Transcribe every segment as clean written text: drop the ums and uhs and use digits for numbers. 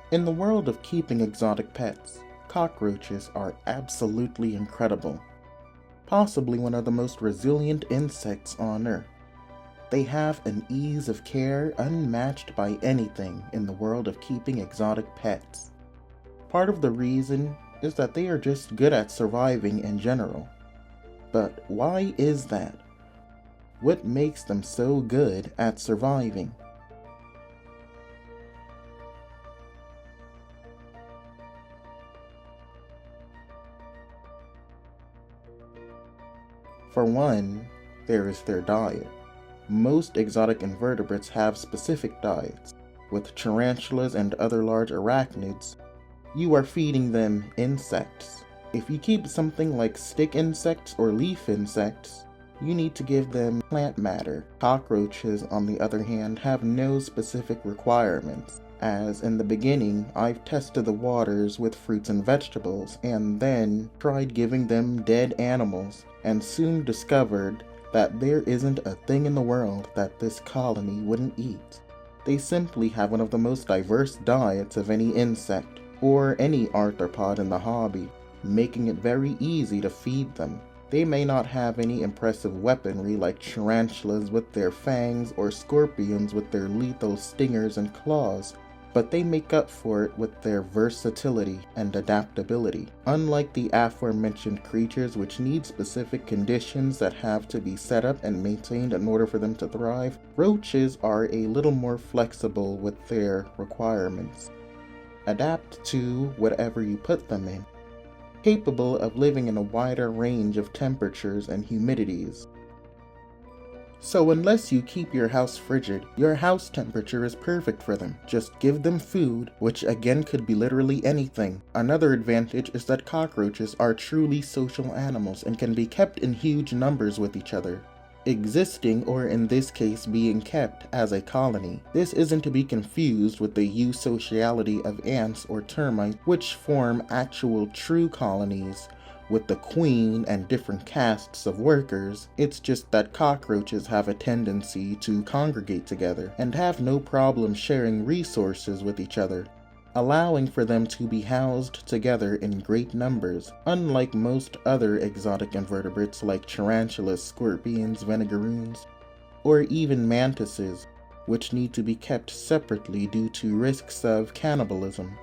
In the world of keeping exotic pets, cockroaches are absolutely incredible. Possibly one of the most resilient insects on Earth. They have an ease of care unmatched by anything in the world of keeping exotic pets. Part of the reason is that they are just good at surviving in general. But why is that? What makes them so good at surviving? For one, there is their diet. Most exotic invertebrates have specific diets. With tarantulas and other large arachnids, you are feeding them insects. If you keep something like stick insects or leaf insects, you need to give them plant matter. Cockroaches, on the other hand, have no specific requirements, as in the beginning I've tested the waters with fruits and vegetables and then tried giving them dead animals and soon discovered that there isn't a thing in the world that this colony wouldn't eat. They simply have one of the most diverse diets of any insect or any arthropod in the hobby, making it very easy to feed them. They may not have any impressive weaponry like tarantulas with their fangs or scorpions with their lethal stingers and claws, but they make up for it with their versatility and adaptability. Unlike the aforementioned creatures which need specific conditions that have to be set up and maintained in order for them to thrive, roaches are a little more flexible with their requirements. Adapt to whatever you put them in, capable of living in a wider range of temperatures and humidities. So unless you keep your house frigid, your house temperature is perfect for them. Just give them food, which again could be literally anything. Another advantage is that cockroaches are truly social animals and can be kept in huge numbers with each other, existing, or in this case being kept, as a colony. This isn't to be confused with the eusociality of ants or termites, which form actual true colonies with the queen and different castes of workers. It's just that cockroaches have a tendency to congregate together and have no problem sharing resources with each other, allowing for them to be housed together in great numbers, unlike most other exotic invertebrates like tarantulas, scorpions, vinegaroons, or even mantises, which need to be kept separately due to risks of cannibalism.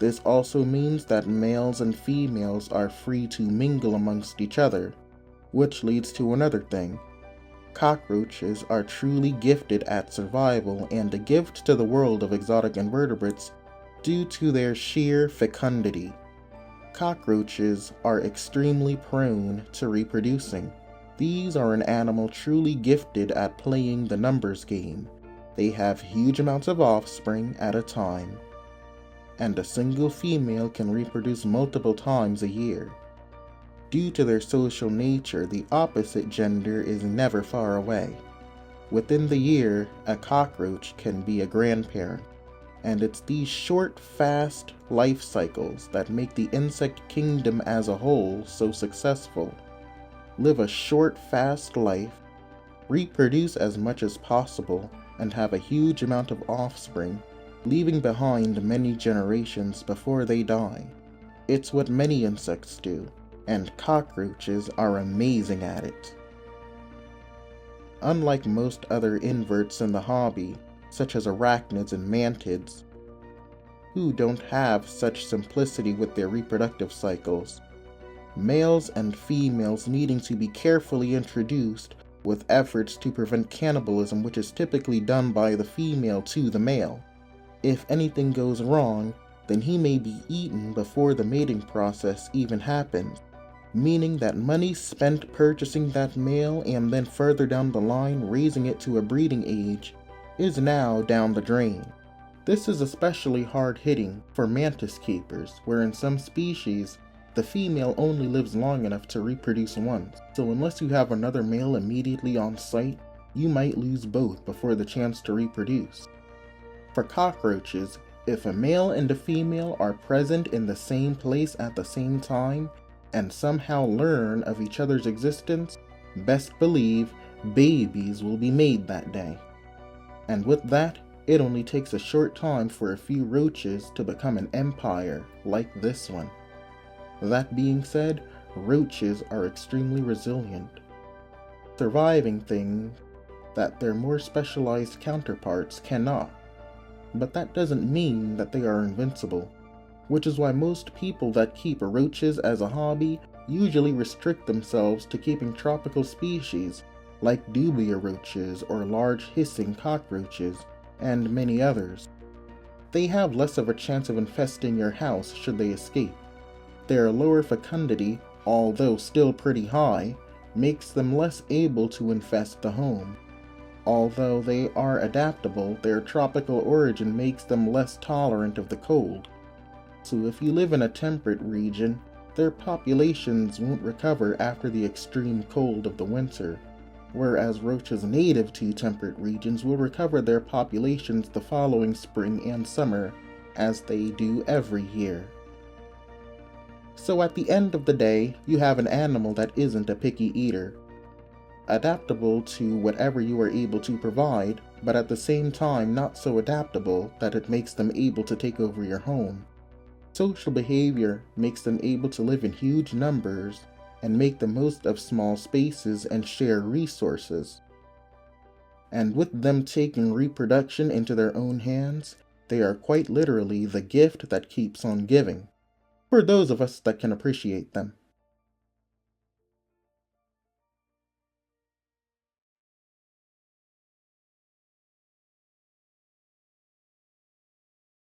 This also means that males and females are free to mingle amongst each other, which leads to another thing. Cockroaches are truly gifted at survival and a gift to the world of exotic invertebrates due to their sheer fecundity. Cockroaches are extremely prone to reproducing. These are an animal truly gifted at playing the numbers game. They have huge amounts of offspring at a time, and a single female can reproduce multiple times a year. Due to their social nature, the opposite gender is never far away. Within the year, a cockroach can be a grandparent, and it's these short, fast life cycles that make the insect kingdom as a whole so successful. Live a short, fast life, reproduce as much as possible, and have a huge amount of offspring, leaving behind many generations before they die. It's what many insects do, and cockroaches are amazing at it. Unlike most other inverts in the hobby, such as arachnids and mantids, who don't have such simplicity with their reproductive cycles, males and females needing to be carefully introduced with efforts to prevent cannibalism, which is typically done by the female to the male. If anything goes wrong, then he may be eaten before the mating process even happens, meaning that money spent purchasing that male and then further down the line raising it to a breeding age is now down the drain. This is especially hard-hitting for mantis keepers, where in some species, the female only lives long enough to reproduce once, so unless you have another male immediately on site, you might lose both before the chance to reproduce. For cockroaches, if a male and a female are present in the same place at the same time and somehow learn of each other's existence, best believe babies will be made that day. And with that, It only takes a short time for a few roaches to become an empire like this one. That being said, roaches are extremely resilient, surviving things that their more specialized counterparts cannot. But that doesn't mean that they are invincible, which is why most people that keep roaches as a hobby usually restrict themselves to keeping tropical species like dubia roaches or large hissing cockroaches, and many others. They have less of a chance of infesting your house should they escape. Their lower fecundity, although still pretty high, makes them less able to infest the home. Although they are adaptable, their tropical origin makes them less tolerant of the cold. So if you live in a temperate region, their populations won't recover after the extreme cold of the winter, whereas roaches native to temperate regions will recover their populations the following spring and summer, as they do every year. So at the end of the day, you have an animal that isn't a picky eater, adaptable to whatever you are able to provide, but at the same time not so adaptable that it makes them able to take over your home. Social behavior makes them able to live in huge numbers and make the most of small spaces and share resources. And with them taking reproduction into their own hands, they are quite literally the gift that keeps on giving, for those of us that can appreciate them.